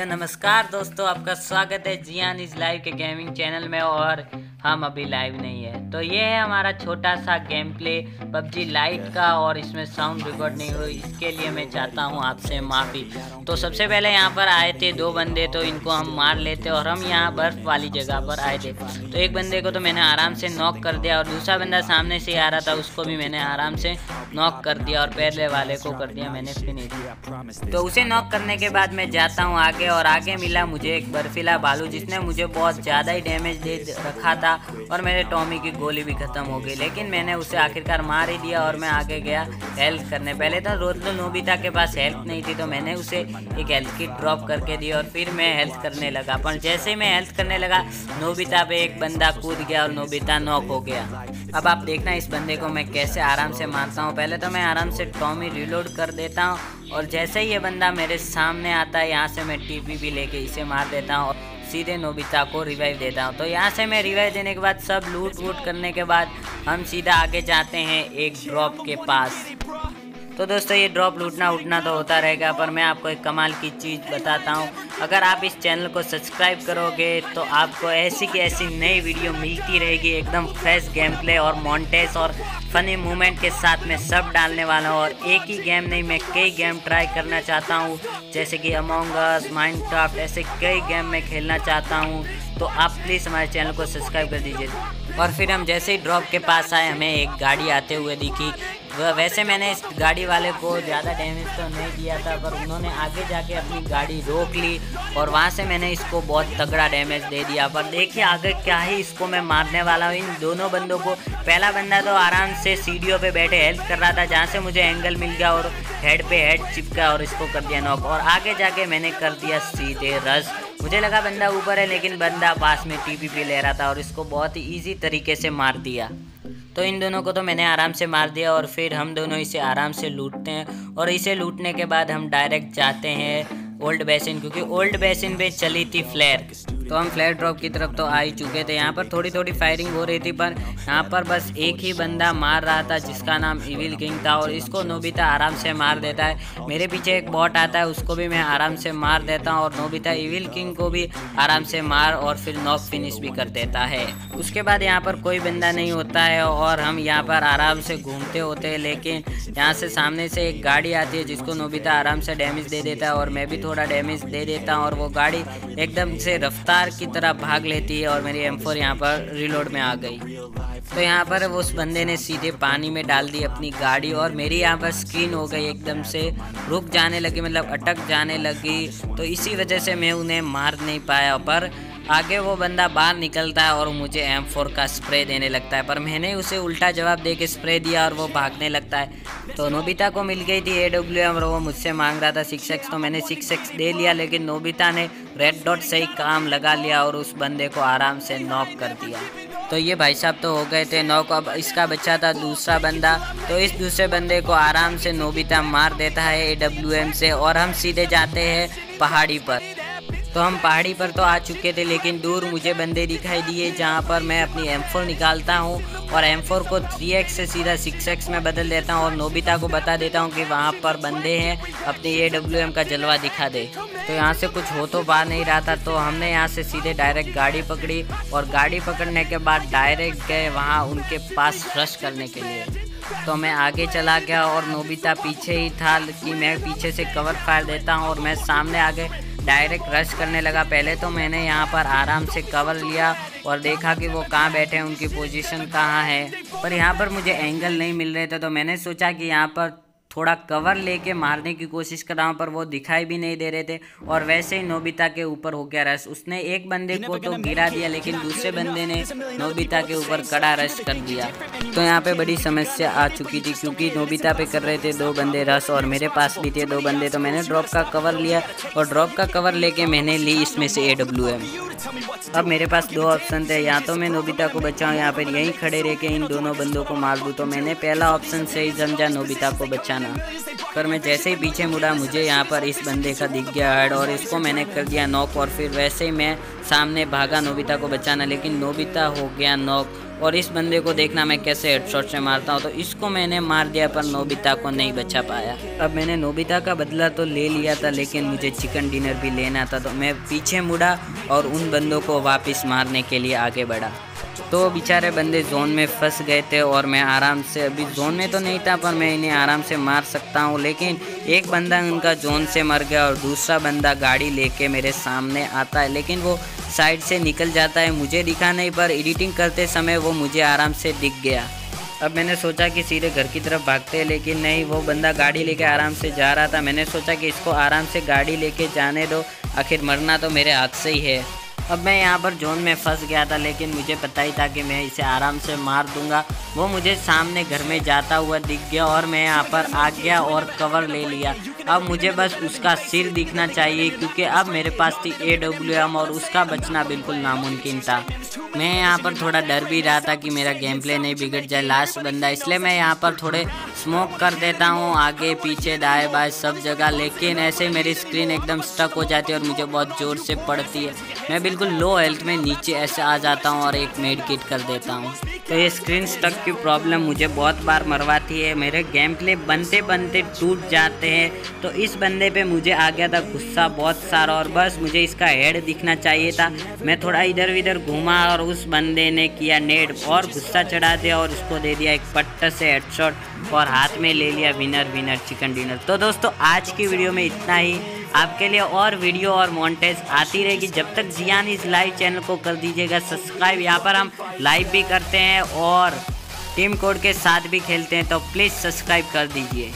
Hello नमस्कार दोस्तों, आपका स्वागत है जियान इस लाइव के गेमिंग चैनल में। और हम अभी लाइव नहीं है, तो ये है हमारा छोटा सा गेम प्ले पबजी लाइट का। और इसमें साउंड रिकॉर्ड नहीं हुई, इसके लिए मैं चाहता हूँ आपसे माफ़ी। तो सबसे पहले यहाँ पर आए थे दो बंदे, तो इनको हम मार लेते और हम यहाँ बर्फ़ वाली जगह पर आए थे। तो एक बंदे को तो मैंने आराम से नॉक कर दिया और दूसरा बंदा सामने से आ रहा था, उसको भी मैंने आराम से नॉक कर दिया और पहले वाले को कर दिया मैंने फिनिश। तो उसे नॉक करने के बाद मैं जाता हूँ आगे, और आगे मिला मुझे एक बर्फीला भालू जिसने मुझे बहुत ज़्यादा ही डैमेज दे रखा था और मेरे टॉमी की गोली भी ख़त्म हो गई, लेकिन मैंने उसे आखिरकार मार ही दिया और मैं आगे गया हेल्थ करने। पहले तो रोतलो नोबिता के पास हेल्थ नहीं थी, तो मैंने उसे एक हेल्थ किट ड्रॉप करके दी और फिर मैं हेल्थ करने लगा। पर जैसे ही मैं हेल्थ करने लगा, नोबिता पे एक बंदा कूद गया और नोबिता नॉक हो गया। अब आप देखना इस बंदे को मैं कैसे आराम से मारता हूँ। पहले तो मैं आराम से टॉमी रिलोड कर देता हूँ और जैसे ही ये बंदा मेरे सामने आता है, यहाँ से मैं टीपी भी लेके इसे मार देता हूँ और सीधे नोबिता को रिवाइव देता हूँ। तो यहाँ से मैं रिवाइव देने के बाद सब लूट वूट करने के बाद हम सीधा आगे जाते हैं एक ड्रॉप के पास। तो दोस्तों ये ड्रॉप लूटना उठना तो होता रहेगा, पर मैं आपको एक कमाल की चीज़ बताता हूँ। अगर आप इस चैनल को सब्सक्राइब करोगे तो आपको ऐसी की ऐसी नई वीडियो मिलती रहेगी, एकदम फ्रेश गेम प्ले और मॉन्टेज और फनी मूवमेंट के साथ मैं सब डालने वाला हूँ। और एक ही गेम नहीं, मैं कई गेम ट्राई करना चाहता हूँ, जैसे कि अमोंग अस, माइनक्राफ्ट, ऐसे कई गेम मैं खेलना चाहता हूँ। तो आप प्लीज़ हमारे चैनल को सब्सक्राइब कर दीजिए। और फिर हम जैसे ही ड्रॉप के पास आए, हमें एक गाड़ी आते हुए दिखी। वैसे मैंने इस गाड़ी वाले को ज़्यादा डैमेज तो नहीं दिया था, पर उन्होंने आगे जाके अपनी गाड़ी रोक ली और वहाँ से मैंने इसको बहुत तगड़ा डैमेज दे दिया। पर देखिए आगे क्या ही इसको मैं मारने वाला हूँ इन दोनों बंदों को। पहला बंदा तो आराम से सीढ़ियों पे बैठे हेल्प कर रहा था, जहाँ से मुझे एंगल मिल गया और हेड पे हेड चिपका और इसको कर दिया नॉक। और आगे जाके मैंने कर दिया सीधे रश। मुझे लगा बंदा ऊपर है, लेकिन बंदा पास में टीपी ले रहा था और इसको बहुत ही ईजी तरीके से मार दिया। तो इन दोनों को तो मैंने आराम से मार दिया और फिर हम दोनों इसे आराम से लूटते हैं। और इसे लूटने के बाद हम डायरेक्ट जाते हैं ओल्ड बेसिन, क्योंकि ओल्ड बेसिन पे चली थी फ्लेयर। तो हम फ्लेयर ड्रॉप की तरफ तो आ ही चुके थे। यहाँ पर थोड़ी थोड़ी फायरिंग हो रही थी, पर यहाँ पर बस एक ही बंदा मार रहा था जिसका नाम इविल किंग था, और इसको नोबिता आराम से मार देता है। मेरे पीछे एक बॉट आता है, उसको भी मैं आराम से मार देता हूँ और नोबिता इविल किंग को भी आराम से मार और फिर नॉक फिनिश भी कर देता है। उसके बाद यहाँ पर कोई बंदा नहीं होता है और हम यहाँ पर आराम से घूमते होते हैं, लेकिन यहाँ से सामने से एक गाड़ी आती है जिसको नोबिता आराम से डैमेज दे देता है और मैं भी थोड़ा डैमेज दे देता हूँ, और वो गाड़ी एकदम से रफ्तार की तरह भाग लेती है और मेरी M4 यहाँ पर रिलोड में आ गई। तो यहाँ पर उस बंदे ने सीधे पानी में डाल दी अपनी गाड़ी और मेरी यहाँ पर स्क्रीन हो गई एकदम से रुक जाने लगी, मतलब अटक जाने लगी। तो इसी वजह से मैं उन्हें मार नहीं पाया, पर आगे वो बंदा बाहर निकलता है और मुझे M4 का स्प्रे देने लगता है, पर मैंने उसे उल्टा जवाब दे के स्प्रे दिया और वो भागने लगता है। तो नोबिता को मिल गई थी AWM और वो मुझसे मांग रहा था 6x, तो मैंने 6x दे लिया, लेकिन नोबिता ने रेड डॉट से ही काम लगा लिया और उस बंदे को आराम से नॉक कर दिया। तो ये भाई साहब तो हो गए थे नॉक। अब इसका बच्चा था दूसरा बंदा, तो इस दूसरे बंदे को आराम से नोबिता मार देता है AWM से और हम सीधे जाते हैं पहाड़ी पर। तो हम पहाड़ी पर तो आ चुके थे, लेकिन दूर मुझे बंदे दिखाई दिए, जहाँ पर मैं अपनी M4 निकालता हूँ और M4 को 3x से सीधा 6x में बदल देता हूँ और नोबिता को बता देता हूँ कि वहाँ पर बंदे हैं, अपनी AWM का जलवा दिखा दे। तो यहाँ से कुछ हो तो पा नहीं रहा था, तो हमने यहाँ से सीधे डायरेक्ट गाड़ी पकड़ी और गाड़ी पकड़ने के बाद डायरेक्ट गए वहाँ उनके पास रश करने के लिए। तो मैं आगे चला गया और नोबिता पीछे ही था कि मैं पीछे से कवर फायर देता हूँ और मैं सामने आगे डायरेक्ट रश करने लगा। पहले तो मैंने यहाँ पर आराम से कवर लिया और देखा कि वो कहाँ बैठे हैं, उनकी पोजीशन कहाँ है, पर यहाँ पर मुझे एंगल नहीं मिल रहे थे। तो मैंने सोचा कि यहाँ पर थोड़ा कवर लेके मारने की कोशिश कर रहा हूँ, पर वो दिखाई भी नहीं दे रहे थे और वैसे ही नोबिता के ऊपर हो गया रश। उसने एक बंदे को तो गिरा दिया, लेकिन दूसरे बंदे ने नोबिता के ऊपर कड़ा रश कर दिया। तो यहाँ पे बड़ी समस्या आ चुकी थी, क्योंकि नोबिता पे कर रहे थे दो बंदे रश और मेरे पास भी थे दो बंदे। तो मैंने ड्रॉप का कवर लिया और ड्रॉप का कवर लेके मैंने ली इसमें से AWM। अब मेरे पास दो ऑप्शन थे, या तो मैं नोबिता को बचाऊँ यहाँ पर यहीं खड़े रह के इन दोनों बंदों को मार दूँ। तो मैंने पहला ऑप्शन सही समझा, नोबिता को बचाना। पर मैं जैसे ही पीछे मुड़ा मुझे यहाँ पर इस बंदे का दिख गया हेड और इसको मैंने कर दिया नॉक। और फिर वैसे ही मैं सामने भागा नोबिता को बचाना, लेकिन नोबिता हो गया नॉक। और इस बंदे को देखना मैं कैसे हेडशॉट से मारता हूँ, तो इसको मैंने मार दिया पर नोबिता को नहीं बचा पाया। अब मैंने नोबिता का बदला तो ले लिया था, लेकिन मुझे चिकन डिनर भी लेना था, तो मैं पीछे मुड़ा और उन बंदों को वापस मारने के लिए आगे बढ़ा। तो बेचारे बंदे जोन में फंस गए थे और मैं आराम से, अभी जोन में तो नहीं था पर मैं इन्हें आराम से मार सकता हूँ, लेकिन एक बंदा उनका जोन से मर गया और दूसरा बंदा गाड़ी लेके मेरे सामने आता है, लेकिन वो साइड से निकल जाता है। मुझे दिखा नहीं पर एडिटिंग करते समय वो मुझे आराम से दिख गया। अब मैंने सोचा कि सीधे घर की तरफ भागते हैं, लेकिन नहीं, वो बंदा गाड़ी लेके आराम से जा रहा था। मैंने सोचा कि इसको आराम से गाड़ी लेके जाने दो, आखिर मरना तो मेरे हाथ से ही है। अब मैं यहाँ पर जोन में फंस गया था, लेकिन मुझे पता ही था कि मैं इसे आराम से मार दूंगा। वो मुझे सामने घर में जाता हुआ दिख गया और मैं यहाँ पर आ गया और कवर ले लिया। अब मुझे बस उसका सिर दिखना चाहिए, क्योंकि अब मेरे पास थी AWM और उसका बचना बिल्कुल नामुमकिन था। मैं यहाँ पर थोड़ा डर भी रहा था कि मेरा गेम प्ले नहीं बिगड़ जाए लास्ट बंदा, इसलिए मैं यहाँ पर थोड़े स्मोक कर देता हूँ आगे पीछे दाएं बाएं सब जगह, लेकिन ऐसे मेरी स्क्रीन एकदम स्टक हो जाती है और मुझे बहुत ज़ोर से पड़ती है। मैं बिल्कुल लो हेल्थ में नीचे ऐसे आ जाता हूँ और एक मेड किट कर देता हूँ। तो ये स्क्रीन स्टक की प्रॉब्लम मुझे बहुत बार मरवाती है, मेरे गेम प्ले बनते बनते टूट जाते हैं। तो इस बंदे पे मुझे आ गया था गुस्सा बहुत सारा और बस मुझे इसका हेड दिखना चाहिए था। मैं थोड़ा इधर उधर घूमा और उस बंदे ने किया नेड और गुस्सा चढ़ा दिया और उसको दे दिया एक पट्टा से हेडशॉट और हाथ में ले लिया विनर चिकन डिनर। तो दोस्तों आज की वीडियो में इतना ही। आपके लिए और वीडियो और मॉन्टेज आती रहेगी, जब तक जियान इस लाइव चैनल को कर दीजिएगा सब्सक्राइब। यहाँ पर हम लाइव भी करते हैं और टीम कोड के साथ भी खेलते हैं, तो प्लीज़ सब्सक्राइब कर दीजिए।